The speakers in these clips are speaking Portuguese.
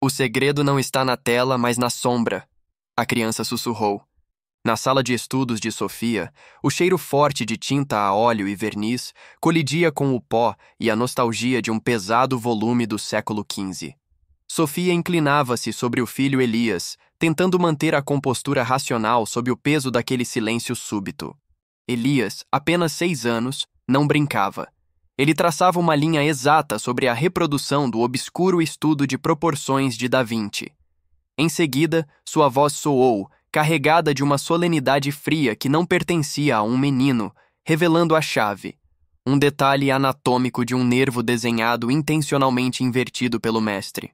O segredo não está na tela, mas na sombra, a criança sussurrou. Na sala de estudos de Sofia, o cheiro forte de tinta a óleo e verniz colidia com o pó e a nostalgia de um pesado volume do século XV. Sofia inclinava-se sobre o filho Elias, tentando manter a compostura racional sob o peso daquele silêncio súbito. Elias, apenas 6 anos, não brincava. Ele traçava uma linha exata sobre a reprodução do obscuro estudo de proporções de Da Vinci. Em seguida, sua voz soou, carregada de uma solenidade fria que não pertencia a um menino, revelando a chave, um detalhe anatômico de um nervo desenhado intencionalmente invertido pelo mestre.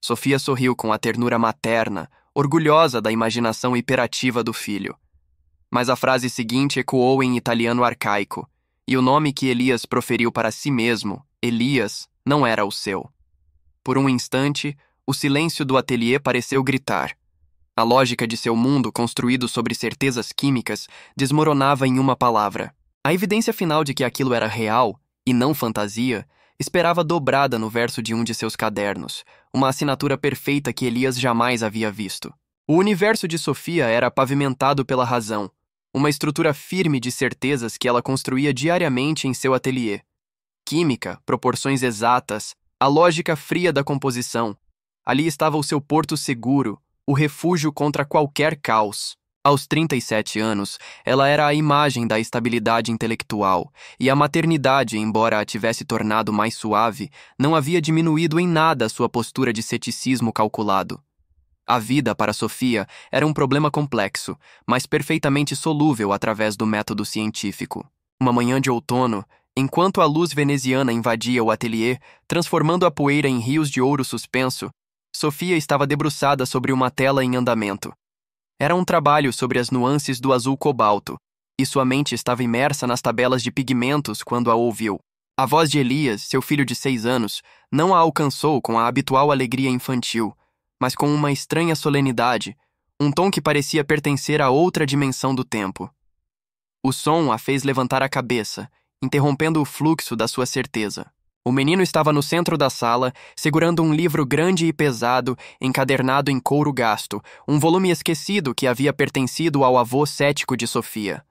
Sofia sorriu com a ternura materna, orgulhosa da imaginação hiperativa do filho. Mas a frase seguinte ecoou em italiano arcaico, e o nome que Elias proferiu para si mesmo, Elias, não era o seu. Por um instante, o silêncio do ateliê pareceu gritar. A lógica de seu mundo, construído sobre certezas químicas, desmoronava em uma palavra. A evidência final de que aquilo era real, e não fantasia, esperava dobrada no verso de um de seus cadernos, uma assinatura perfeita que Elias jamais havia visto. O universo de Sofia era pavimentado pela razão, uma estrutura firme de certezas que ela construía diariamente em seu ateliê. Química, proporções exatas, a lógica fria da composição. Ali estava o seu porto seguro, o refúgio contra qualquer caos. Aos 37 anos, ela era a imagem da estabilidade intelectual, e a maternidade, embora a tivesse tornado mais suave, não havia diminuído em nada sua postura de ceticismo calculado. A vida, para Sofia, era um problema complexo, mas perfeitamente solúvel através do método científico. Uma manhã de outono, enquanto a luz veneziana invadia o ateliê, transformando a poeira em rios de ouro suspenso, Sofia estava debruçada sobre uma tela em andamento. Era um trabalho sobre as nuances do azul cobalto, e sua mente estava imersa nas tabelas de pigmentos quando a ouviu. A voz de Elias, seu filho de 6 anos, não a alcançou com a habitual alegria infantil, mas com uma estranha solenidade, um tom que parecia pertencer a outra dimensão do tempo. O som a fez levantar a cabeça, interrompendo o fluxo da sua certeza. O menino estava no centro da sala, segurando um livro grande e pesado, encadernado em couro gasto, um volume esquecido que havia pertencido ao avô cético de Sofia.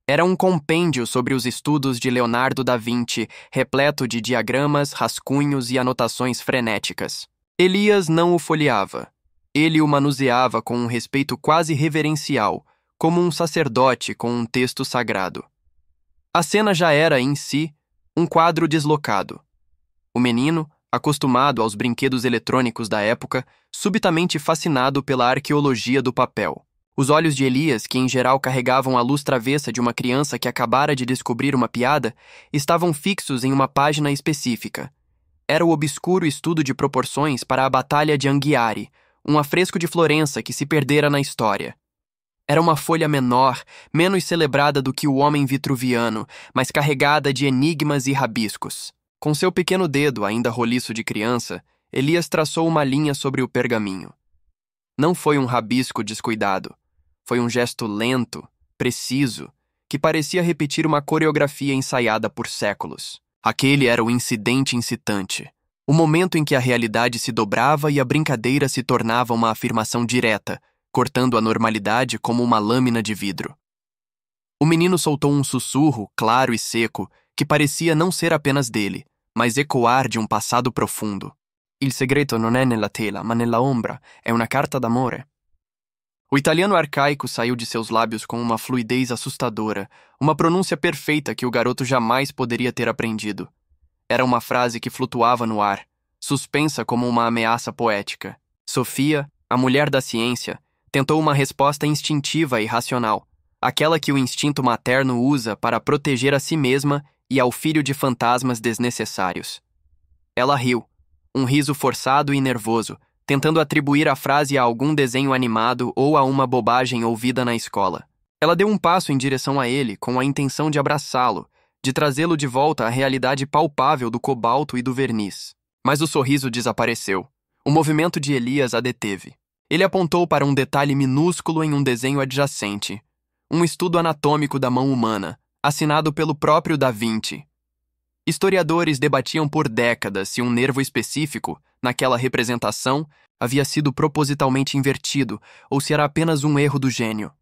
Era um compêndio sobre os estudos de Leonardo da Vinci, repleto de diagramas, rascunhos e anotações frenéticas. Elias não o folheava. Ele o manuseava com um respeito quase reverencial, como um sacerdote com um texto sagrado. A cena já era, em si, um quadro deslocado. O menino, acostumado aos brinquedos eletrônicos da época, subitamente fascinado pela arqueologia do papel. Os olhos de Elias, que em geral carregavam a luz travessa de uma criança que acabara de descobrir uma piada, estavam fixos em uma página específica. Era o obscuro estudo de proporções para a Batalha de Anghiari, um afresco de Florença que se perdera na história. Era uma folha menor, menos celebrada do que o homem vitruviano, mas carregada de enigmas e rabiscos. Com seu pequeno dedo, ainda roliço de criança, Elias traçou uma linha sobre o pergaminho. Não foi um rabisco descuidado. Foi um gesto lento, preciso, que parecia repetir uma coreografia ensaiada por séculos. Aquele era o incidente incitante. O momento em que a realidade se dobrava e a brincadeira se tornava uma afirmação direta, cortando a normalidade como uma lâmina de vidro. O menino soltou um sussurro, claro e seco, que parecia não ser apenas dele, mas ecoar de um passado profundo. Il segreto non è nella tela, ma nella ombra. È una carta d'amore. O italiano arcaico saiu de seus lábios com uma fluidez assustadora, uma pronúncia perfeita que o garoto jamais poderia ter aprendido. Era uma frase que flutuava no ar, suspensa como uma ameaça poética. Sofia, a mulher da ciência, tentou uma resposta instintiva e racional, aquela que o instinto materno usa para proteger a si mesma e ao filho de fantasmas desnecessários. Ela riu, um riso forçado e nervoso, tentando atribuir a frase a algum desenho animado ou a uma bobagem ouvida na escola. Ela deu um passo em direção a ele com a intenção de abraçá-lo, de trazê-lo de volta à realidade palpável do cobalto e do verniz. Mas o sorriso desapareceu. O movimento de Elias a deteve. Ele apontou para um detalhe minúsculo em um desenho adjacente, um estudo anatômico da mão humana, assinado pelo próprio Da Vinci. Historiadores debatiam por décadas se um nervo específico, naquela representação, havia sido propositalmente invertido ou se era apenas um erro do gênio.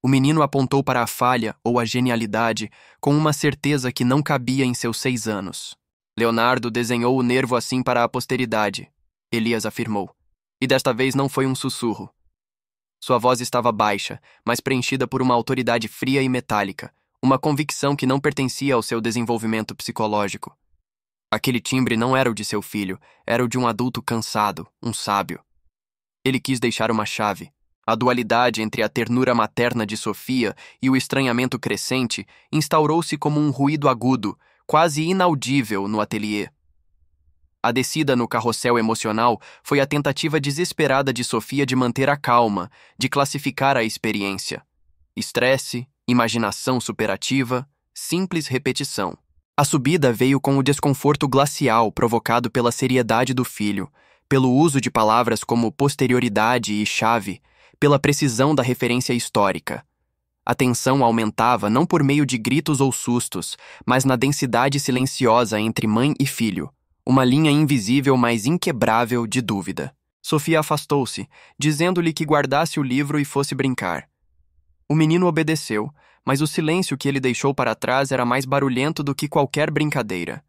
O menino apontou para a falha ou a genialidade com uma certeza que não cabia em seus 6 anos. Leonardo desenhou o nervo assim para a posteridade, Elias afirmou. E desta vez não foi um sussurro. Sua voz estava baixa, mas preenchida por uma autoridade fria e metálica, uma convicção que não pertencia ao seu desenvolvimento psicológico. Aquele timbre não era o de seu filho, era o de um adulto cansado, um sábio. Ele quis deixar uma chave. A dualidade entre a ternura materna de Sofia e o estranhamento crescente instaurou-se como um ruído agudo, quase inaudível no ateliê. A descida no carrossel emocional foi a tentativa desesperada de Sofia de manter a calma, de classificar a experiência. Estresse, imaginação superativa, simples repetição. A subida veio com o desconforto glacial provocado pela seriedade do filho, pelo uso de palavras como posterioridade e chave, pela precisão da referência histórica. A tensão aumentava não por meio de gritos ou sustos, mas na densidade silenciosa entre mãe e filho, uma linha invisível mas inquebrável de dúvida. Sofia afastou-se, dizendo-lhe que guardasse o livro e fosse brincar. O menino obedeceu, mas o silêncio que ele deixou para trás era mais barulhento do que qualquer brincadeira.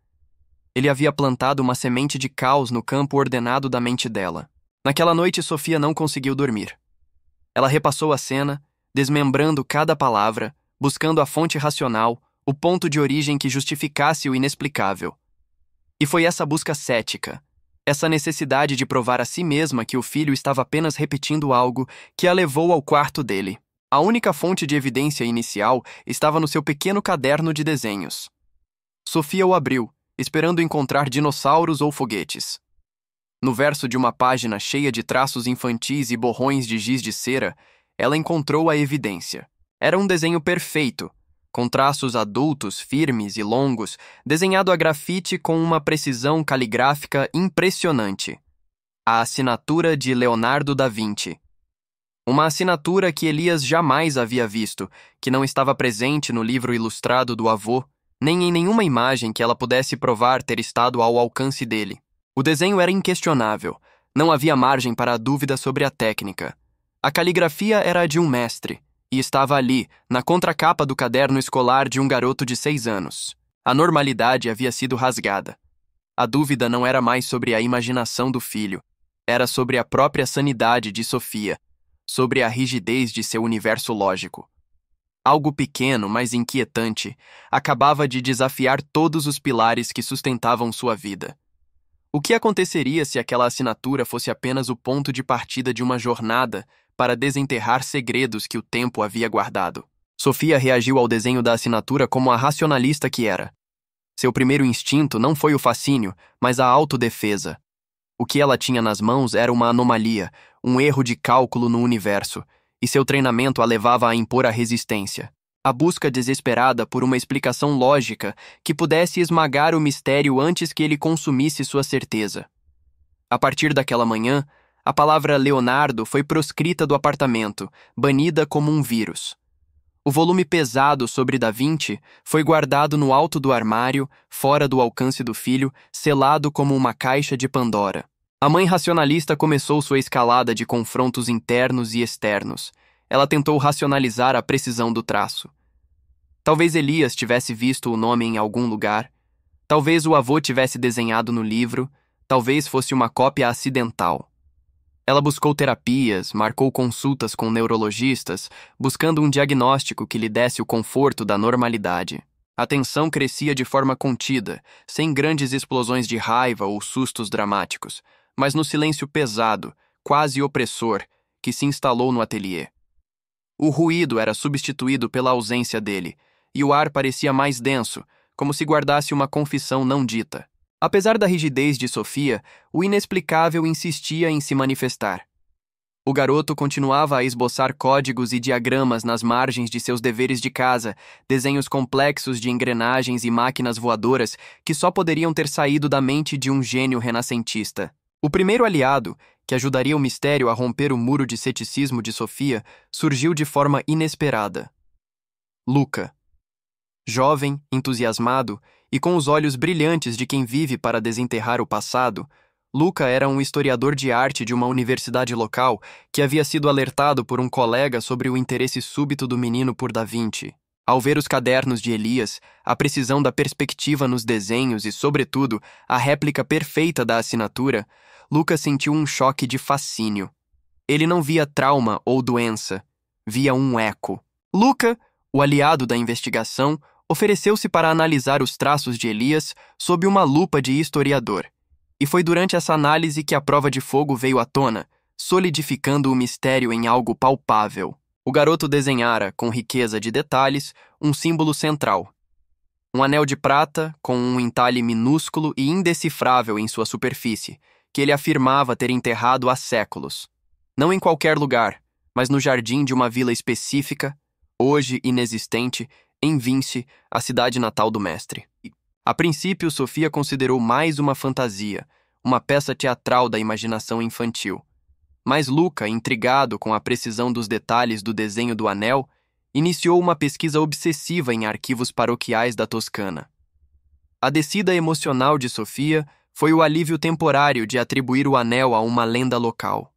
Ele havia plantado uma semente de caos no campo ordenado da mente dela. Naquela noite, Sofia não conseguiu dormir. Ela repassou a cena, desmembrando cada palavra, buscando a fonte racional, o ponto de origem que justificasse o inexplicável. E foi essa busca cética, essa necessidade de provar a si mesma que o filho estava apenas repetindo algo, que a levou ao quarto dele. A única fonte de evidência inicial estava no seu pequeno caderno de desenhos. Sofia o abriu, esperando encontrar dinossauros ou foguetes. No verso de uma página cheia de traços infantis e borrões de giz de cera, ela encontrou a evidência. Era um desenho perfeito, com traços adultos, firmes e longos, desenhado a grafite com uma precisão caligráfica impressionante. A assinatura de Leonardo da Vinci. Uma assinatura que Elias jamais havia visto, que não estava presente no livro ilustrado do avô, nem em nenhuma imagem que ela pudesse provar ter estado ao alcance dele. O desenho era inquestionável, não havia margem para a dúvida sobre a técnica. A caligrafia era a de um mestre, e estava ali, na contracapa do caderno escolar de um garoto de 6 anos. A normalidade havia sido rasgada. A dúvida não era mais sobre a imaginação do filho, era sobre a própria sanidade de Sofia, sobre a rigidez de seu universo lógico. Algo pequeno, mas inquietante, acabava de desafiar todos os pilares que sustentavam sua vida. O que aconteceria se aquela assinatura fosse apenas o ponto de partida de uma jornada para desenterrar segredos que o tempo havia guardado? Sofia reagiu ao desenho da assinatura como a racionalista que era. Seu primeiro instinto não foi o fascínio, mas a autodefesa. O que ela tinha nas mãos era uma anomalia, um erro de cálculo no universo, e seu treinamento a levava a impor a resistência. A busca desesperada por uma explicação lógica que pudesse esmagar o mistério antes que ele consumisse sua certeza. A partir daquela manhã, a palavra Leonardo foi proscrita do apartamento, banida como um vírus. O volume pesado sobre Da Vinci foi guardado no alto do armário, fora do alcance do filho, selado como uma caixa de Pandora. A mãe racionalista começou sua escalada de confrontos internos e externos. Ela tentou racionalizar a precisão do traço. Talvez Elias tivesse visto o nome em algum lugar. Talvez o avô tivesse desenhado no livro. Talvez fosse uma cópia acidental. Ela buscou terapias, marcou consultas com neurologistas, buscando um diagnóstico que lhe desse o conforto da normalidade. A tensão crescia de forma contida, sem grandes explosões de raiva ou sustos dramáticos, mas no silêncio pesado, quase opressor, que se instalou no ateliê. O ruído era substituído pela ausência dele, e o ar parecia mais denso, como se guardasse uma confissão não dita. Apesar da rigidez de Sofia, o inexplicável insistia em se manifestar. O garoto continuava a esboçar códigos e diagramas nas margens de seus deveres de casa, desenhos complexos de engrenagens e máquinas voadoras que só poderiam ter saído da mente de um gênio renascentista. O primeiro aliado, que ajudaria o mistério a romper o muro de ceticismo de Sofia, surgiu de forma inesperada. Luca. Jovem, entusiasmado e com os olhos brilhantes de quem vive para desenterrar o passado, Luca era um historiador de arte de uma universidade local que havia sido alertado por um colega sobre o interesse súbito do menino por Da Vinci. Ao ver os cadernos de Elias, a precisão da perspectiva nos desenhos e, sobretudo, a réplica perfeita da assinatura, Luca sentiu um choque de fascínio. Ele não via trauma ou doença, via um eco. Luca, o aliado da investigação, ofereceu-se para analisar os traços de Elias sob uma lupa de historiador. E foi durante essa análise que a prova de fogo veio à tona, solidificando o mistério em algo palpável. O garoto desenhara, com riqueza de detalhes, um símbolo central. Um anel de prata com um entalhe minúsculo e indecifrável em sua superfície, que ele afirmava ter enterrado há séculos. Não em qualquer lugar, mas no jardim de uma vila específica, hoje inexistente, em Vinci, a cidade natal do mestre. A princípio, Sofia considerou mais uma fantasia, uma peça teatral da imaginação infantil. Mas Luca, intrigado com a precisão dos detalhes do desenho do anel, iniciou uma pesquisa obsessiva em arquivos paroquiais da Toscana. A descida emocional de Sofia foi o alívio temporário de atribuir o anel a uma lenda local.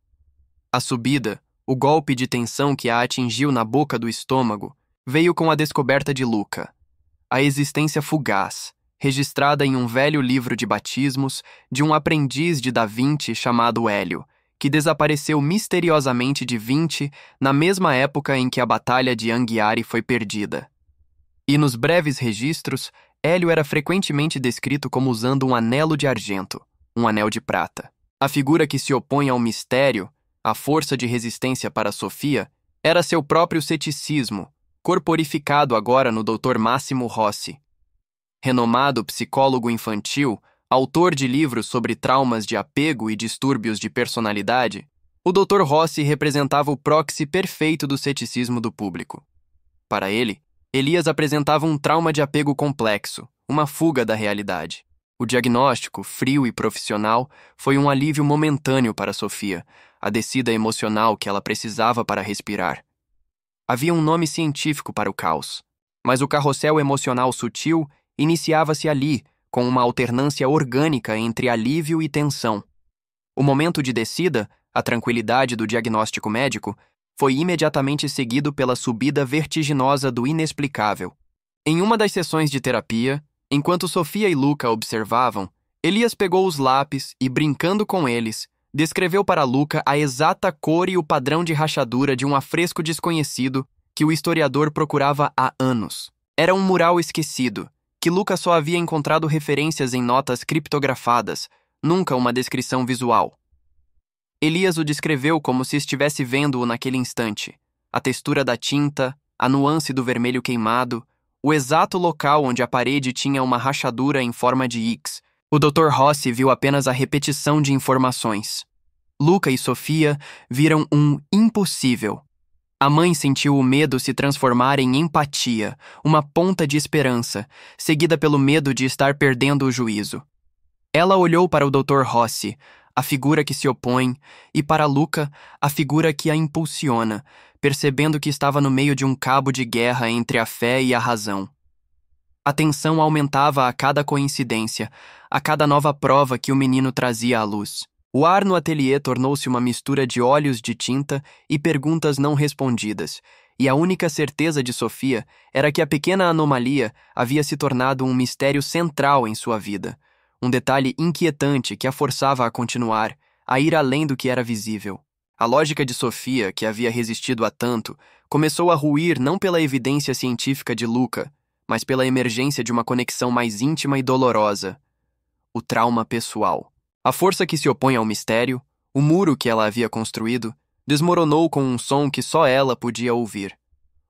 A subida, o golpe de tensão que a atingiu na boca do estômago, veio com a descoberta de Luca. A existência fugaz, registrada em um velho livro de batismos de um aprendiz de Da Vinci chamado Hélio, que desapareceu misteriosamente de Vinci na mesma época em que a Batalha de Anghiari foi perdida. E nos breves registros, Hélio era frequentemente descrito como usando um anelo de argento, um anel de prata. A figura que se opõe ao mistério, a força de resistência para Sofia, era seu próprio ceticismo, corporificado agora no Dr. Massimo Rossi. Renomado psicólogo infantil, autor de livros sobre traumas de apego e distúrbios de personalidade, o Dr. Rossi representava o proxy perfeito do ceticismo do público. Para ele, Elias apresentava um trauma de apego complexo, uma fuga da realidade. O diagnóstico, frio e profissional, foi um alívio momentâneo para Sofia, a descida emocional que ela precisava para respirar. Havia um nome científico para o caos, mas o carrossel emocional sutil iniciava-se ali, com uma alternância orgânica entre alívio e tensão. O momento de descida, a tranquilidade do diagnóstico médico, foi imediatamente seguido pela subida vertiginosa do inexplicável. Em uma das sessões de terapia, enquanto Sofia e Luca observavam, Elias pegou os lápis e, brincando com eles, descreveu para Luca a exata cor e o padrão de rachadura de um afresco desconhecido que o historiador procurava há anos. Era um mural esquecido, que Luca só havia encontrado referências em notas criptografadas, nunca uma descrição visual. Elias o descreveu como se estivesse vendo-o naquele instante. A textura da tinta, a nuance do vermelho queimado, o exato local onde a parede tinha uma rachadura em forma de X. O Dr. Rossi viu apenas a repetição de informações. Luca e Sofia viram um impossível. A mãe sentiu o medo se transformar em empatia, uma ponta de esperança, seguida pelo medo de estar perdendo o juízo. Ela olhou para o Dr. Rossi, a figura que se opõe, e para Luca, a figura que a impulsiona, percebendo que estava no meio de um cabo de guerra entre a fé e a razão. A tensão aumentava a cada coincidência, a cada nova prova que o menino trazia à luz. O ar no ateliê tornou-se uma mistura de olhos de tinta e perguntas não respondidas, e a única certeza de Sofia era que a pequena anomalia havia se tornado um mistério central em sua vida, um detalhe inquietante que a forçava a continuar, a ir além do que era visível. A lógica de Sofia, que havia resistido a tanto, começou a ruir não pela evidência científica de Luca, mas pela emergência de uma conexão mais íntima e dolorosa: o trauma pessoal. A força que se opõe ao mistério, o muro que ela havia construído, desmoronou com um som que só ela podia ouvir.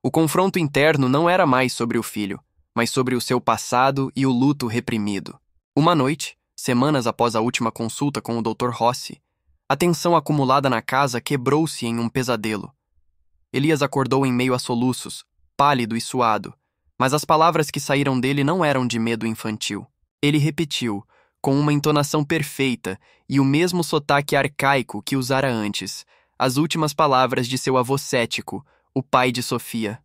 O confronto interno não era mais sobre o filho, mas sobre o seu passado e o luto reprimido. Uma noite, semanas após a última consulta com o Dr. Rossi, a tensão acumulada na casa quebrou-se em um pesadelo. Elias acordou em meio a soluços, pálido e suado, mas as palavras que saíram dele não eram de medo infantil. Ele repetiu, com uma entonação perfeita e o mesmo sotaque arcaico que usara antes, as últimas palavras de seu avô cético, o pai de Sofia.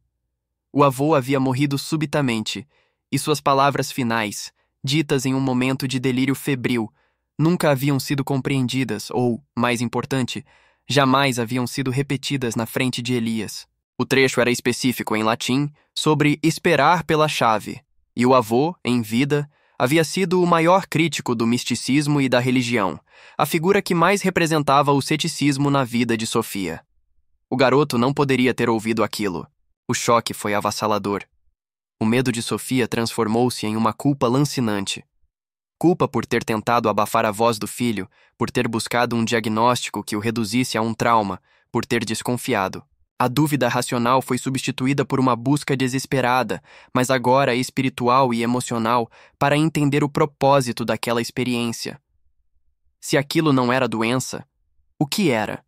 O avô havia morrido subitamente, e suas palavras finais, ditas em um momento de delírio febril, nunca haviam sido compreendidas ou, mais importante, jamais haviam sido repetidas na frente de Elias. O trecho era específico em latim sobre esperar pela chave, e o avô, em vida, havia sido o maior crítico do misticismo e da religião, a figura que mais representava o ceticismo na vida de Sofia. O garoto não poderia ter ouvido aquilo. O choque foi avassalador. O medo de Sofia transformou-se em uma culpa lancinante. Culpa por ter tentado abafar a voz do filho, por ter buscado um diagnóstico que o reduzisse a um trauma, por ter desconfiado. A dúvida racional foi substituída por uma busca desesperada, mas agora espiritual e emocional, para entender o propósito daquela experiência. Se aquilo não era doença, o que era?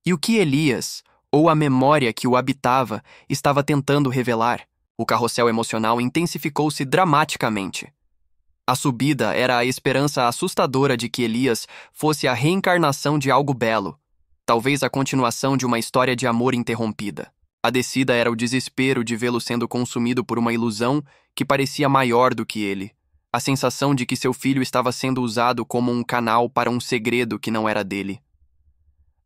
E o que Elias, ou a memória que o habitava, estava tentando revelar? O carrossel emocional intensificou-se dramaticamente. A subida era a esperança assustadora de que Elias fosse a reencarnação de algo belo, talvez a continuação de uma história de amor interrompida. A descida era o desespero de vê-lo sendo consumido por uma ilusão que parecia maior do que ele, a sensação de que seu filho estava sendo usado como um canal para um segredo que não era dele.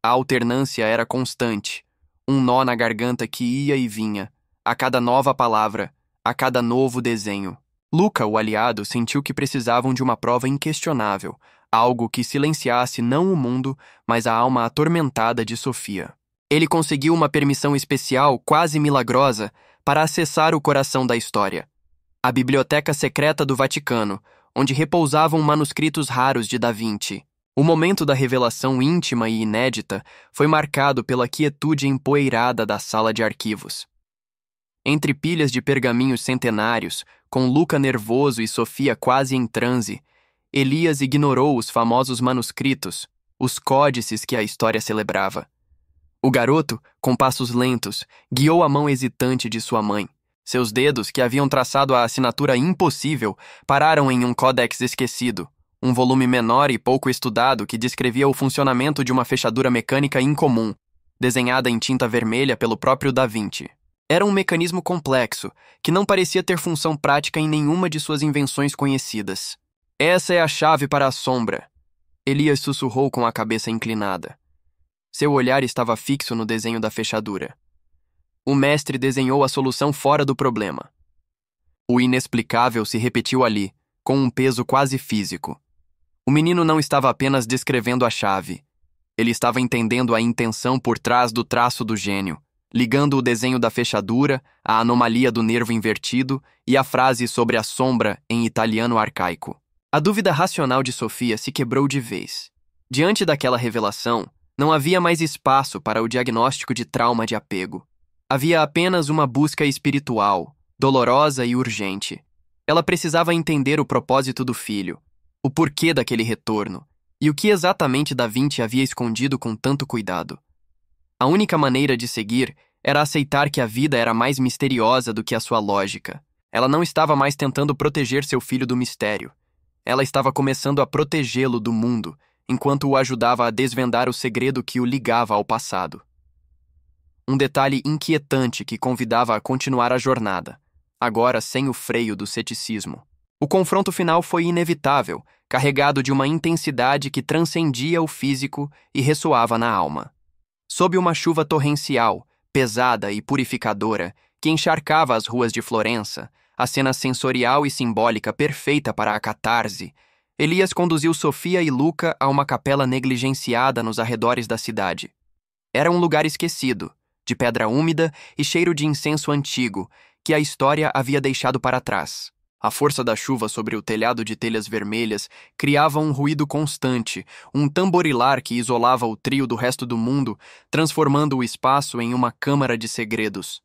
A alternância era constante, um nó na garganta que ia e vinha, a cada nova palavra, a cada novo desenho. Luca, o aliado, sentiu que precisavam de uma prova inquestionável, algo que silenciasse não o mundo, mas a alma atormentada de Sofia. Ele conseguiu uma permissão especial, quase milagrosa, para acessar o coração da história. A biblioteca secreta do Vaticano, onde repousavam manuscritos raros de Da Vinci. O momento da revelação íntima e inédita foi marcado pela quietude empoeirada da sala de arquivos. Entre pilhas de pergaminhos centenários, com Luca nervoso e Sofia quase em transe, Elias ignorou os famosos manuscritos, os códices que a história celebrava. O garoto, com passos lentos, guiou a mão hesitante de sua mãe. Seus dedos, que haviam traçado a assinatura impossível, pararam em um códex esquecido, um volume menor e pouco estudado que descrevia o funcionamento de uma fechadura mecânica incomum, desenhada em tinta vermelha pelo próprio Da Vinci. Era um mecanismo complexo, que não parecia ter função prática em nenhuma de suas invenções conhecidas. Essa é a chave para a sombra, Elias sussurrou com a cabeça inclinada. Seu olhar estava fixo no desenho da fechadura. O mestre desenhou a solução fora do problema. O inexplicável se repetiu ali, com um peso quase físico. O menino não estava apenas descrevendo a chave. Ele estava entendendo a intenção por trás do traço do gênio, ligando o desenho da fechadura, a anomalia do nervo invertido e a frase sobre a sombra em italiano arcaico. A dúvida racional de Sofia se quebrou de vez. Diante daquela revelação, não havia mais espaço para o diagnóstico de trauma de apego. Havia apenas uma busca espiritual, dolorosa e urgente. Ela precisava entender o propósito do filho, o porquê daquele retorno, e o que exatamente Da Vinci havia escondido com tanto cuidado. A única maneira de seguir era aceitar que a vida era mais misteriosa do que a sua lógica. Ela não estava mais tentando proteger seu filho do mistério. Ela estava começando a protegê-lo do mundo, enquanto o ajudava a desvendar o segredo que o ligava ao passado. Um detalhe inquietante que convidava a continuar a jornada, agora sem o freio do ceticismo. O confronto final foi inevitável, carregado de uma intensidade que transcendia o físico e ressoava na alma. Sob uma chuva torrencial, pesada e purificadora, que encharcava as ruas de Florença, a cena sensorial e simbólica perfeita para a catarse, Elias conduziu Sofia e Luca a uma capela negligenciada nos arredores da cidade. Era um lugar esquecido, de pedra úmida e cheiro de incenso antigo, que a história havia deixado para trás. A força da chuva sobre o telhado de telhas vermelhas criava um ruído constante, um tamborilar que isolava o trio do resto do mundo, transformando o espaço em uma câmara de segredos.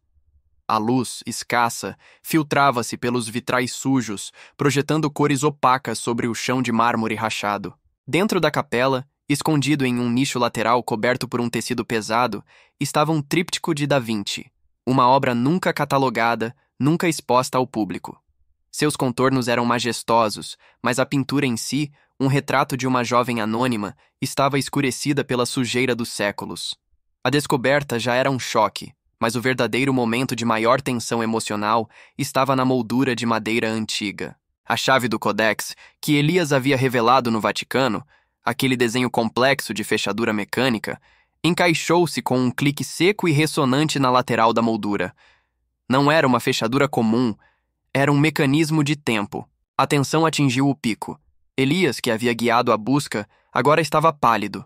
A luz, escassa, filtrava-se pelos vitrais sujos, projetando cores opacas sobre o chão de mármore rachado. Dentro da capela, escondido em um nicho lateral coberto por um tecido pesado, estava um tríptico de Da Vinci, uma obra nunca catalogada, nunca exposta ao público. Seus contornos eram majestosos, mas a pintura em si, um retrato de uma jovem anônima, estava escurecida pela sujeira dos séculos. A descoberta já era um choque, mas o verdadeiro momento de maior tensão emocional estava na moldura de madeira antiga. A chave do Codex, que Elias havia revelado no Vaticano, aquele desenho complexo de fechadura mecânica, encaixou-se com um clique seco e ressonante na lateral da moldura. Não era uma fechadura comum, era um mecanismo de tempo. A tensão atingiu o pico. Elias, que havia guiado a busca, agora estava pálido.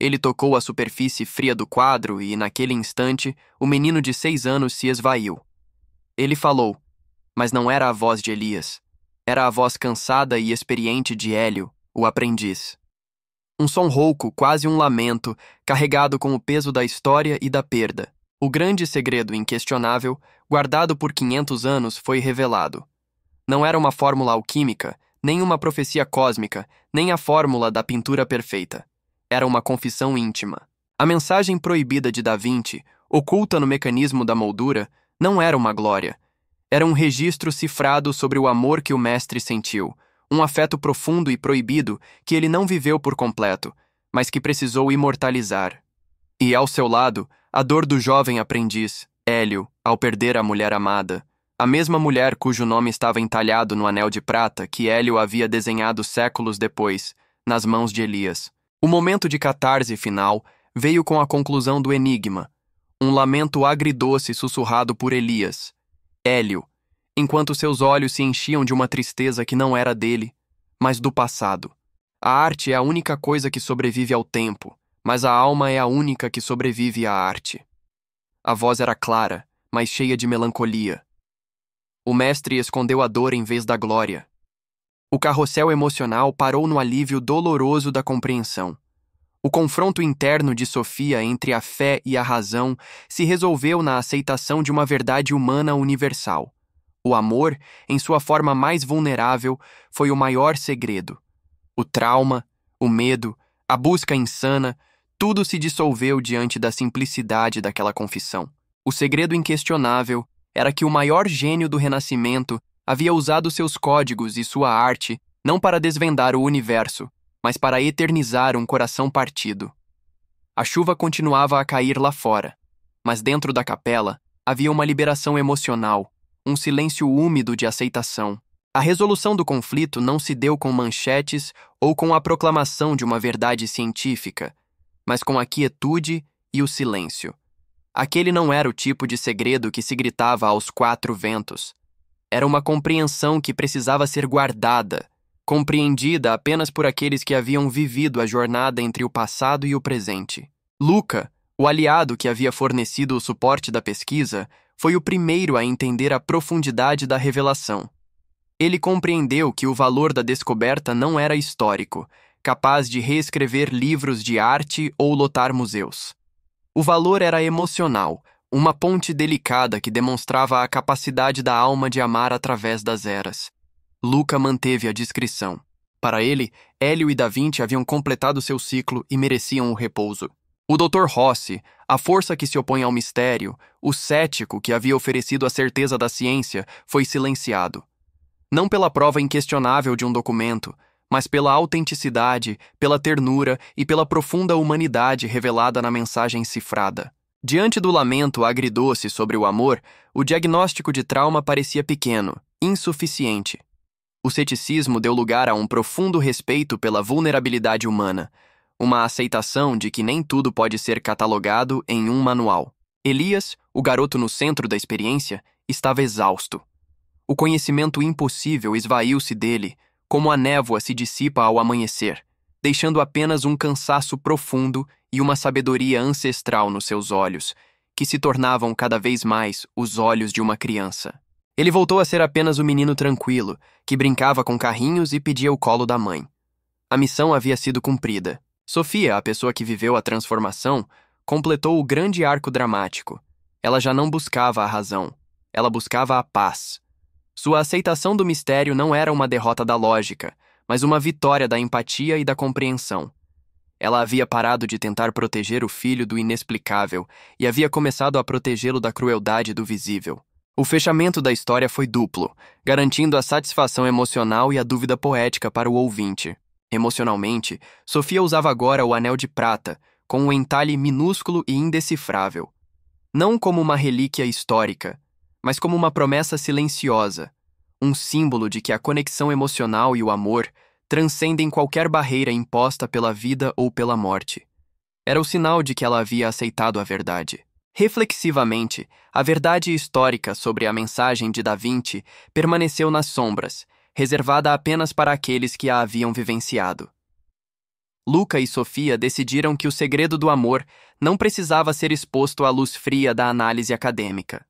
Ele tocou a superfície fria do quadro e, naquele instante, o menino de 6 anos se esvaiu. Ele falou, mas não era a voz de Elias. Era a voz cansada e experiente de Hélio, o aprendiz. Um som rouco, quase um lamento, carregado com o peso da história e da perda. O grande segredo inquestionável, guardado por 500 anos, foi revelado. Não era uma fórmula alquímica, nem uma profecia cósmica, nem a fórmula da pintura perfeita. Era uma confissão íntima. A mensagem proibida de Da Vinci, oculta no mecanismo da moldura, não era uma glória. Era um registro cifrado sobre o amor que o mestre sentiu, um afeto profundo e proibido que ele não viveu por completo, mas que precisou imortalizar. E, ao seu lado, a dor do jovem aprendiz, Hélio, ao perder a mulher amada, a mesma mulher cujo nome estava entalhado no anel de prata que Hélio havia desenhado séculos depois, nas mãos de Elias. O momento de catarse final veio com a conclusão do enigma, um lamento agridoce sussurrado por Elias. Hélio, enquanto seus olhos se enchiam de uma tristeza que não era dele, mas do passado. A arte é a única coisa que sobrevive ao tempo, mas a alma é a única que sobrevive à arte. A voz era clara, mas cheia de melancolia. O mestre escondeu a dor em vez da glória. O carrossel emocional parou no alívio doloroso da compreensão. O confronto interno de Sofia entre a fé e a razão se resolveu na aceitação de uma verdade humana universal. O amor, em sua forma mais vulnerável, foi o maior segredo. O trauma, o medo, a busca insana, tudo se dissolveu diante da simplicidade daquela confissão. O segredo inquestionável era que o maior gênio do Renascimento havia usado seus códigos e sua arte não para desvendar o universo, mas para eternizar um coração partido. A chuva continuava a cair lá fora, mas dentro da capela havia uma liberação emocional, um silêncio úmido de aceitação. A resolução do conflito não se deu com manchetes ou com a proclamação de uma verdade científica, mas com a quietude e o silêncio. Aquele não era o tipo de segredo que se gritava aos 4 ventos. Era uma compreensão que precisava ser guardada, compreendida apenas por aqueles que haviam vivido a jornada entre o passado e o presente. Luca, o aliado que havia fornecido o suporte da pesquisa, foi o primeiro a entender a profundidade da revelação. Ele compreendeu que o valor da descoberta não era histórico, capaz de reescrever livros de arte ou lotar museus. O valor era emocional, uma ponte delicada que demonstrava a capacidade da alma de amar através das eras. Luca manteve a discrição. Para ele, Hélio e Da Vinci haviam completado seu ciclo e mereciam o repouso. O Dr. Rossi, a força que se opõe ao mistério, o cético que havia oferecido a certeza da ciência, foi silenciado. Não pela prova inquestionável de um documento, mas pela autenticidade, pela ternura e pela profunda humanidade revelada na mensagem cifrada. Diante do lamento agridoce sobre o amor, o diagnóstico de trauma parecia pequeno, insuficiente. O ceticismo deu lugar a um profundo respeito pela vulnerabilidade humana, uma aceitação de que nem tudo pode ser catalogado em um manual. Elias, o garoto no centro da experiência, estava exausto. O conhecimento impossível esvaiu-se dele, como a névoa se dissipa ao amanhecer, deixando apenas um cansaço profundo e uma sabedoria ancestral nos seus olhos, que se tornavam cada vez mais os olhos de uma criança. Ele voltou a ser apenas o menino tranquilo, que brincava com carrinhos e pedia o colo da mãe. A missão havia sido cumprida. Sofia, a pessoa que viveu a transformação, completou o grande arco dramático. Ela já não buscava a razão, ela buscava a paz. Sua aceitação do mistério não era uma derrota da lógica, mas uma vitória da empatia e da compreensão. Ela havia parado de tentar proteger o filho do inexplicável e havia começado a protegê-lo da crueldade do visível. O fechamento da história foi duplo, garantindo a satisfação emocional e a dúvida poética para o ouvinte. Emocionalmente, Sofia usava agora o anel de prata, com um entalhe minúsculo e indecifrável. Não como uma relíquia histórica, mas como uma promessa silenciosa, um símbolo de que a conexão emocional e o amor transcendem qualquer barreira imposta pela vida ou pela morte. Era o sinal de que ela havia aceitado a verdade. Reflexivamente, a verdade histórica sobre a mensagem de Da Vinci permaneceu nas sombras, reservada apenas para aqueles que a haviam vivenciado. Luca e Sofia decidiram que o segredo do amor não precisava ser exposto à luz fria da análise acadêmica.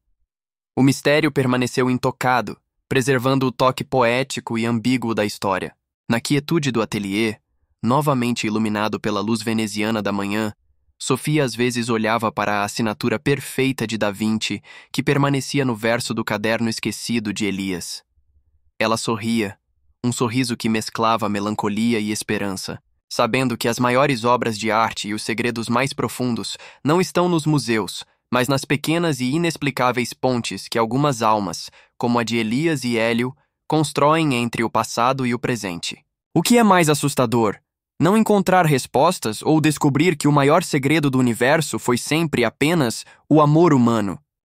O mistério permaneceu intocado, preservando o toque poético e ambíguo da história. Na quietude do ateliê, novamente iluminado pela luz veneziana da manhã, Sofia às vezes olhava para a assinatura perfeita de Da Vinci que permanecia no verso do caderno esquecido de Elias. Ela sorria, um sorriso que mesclava melancolia e esperança, sabendo que as maiores obras de arte e os segredos mais profundos não estão nos museus, mas nas pequenas e inexplicáveis pontes que algumas almas, como a de Elias e Hélio, constroem entre o passado e o presente. O que é mais assustador? Não encontrar respostas ou descobrir que o maior segredo do universo foi sempre apenas o amor humano.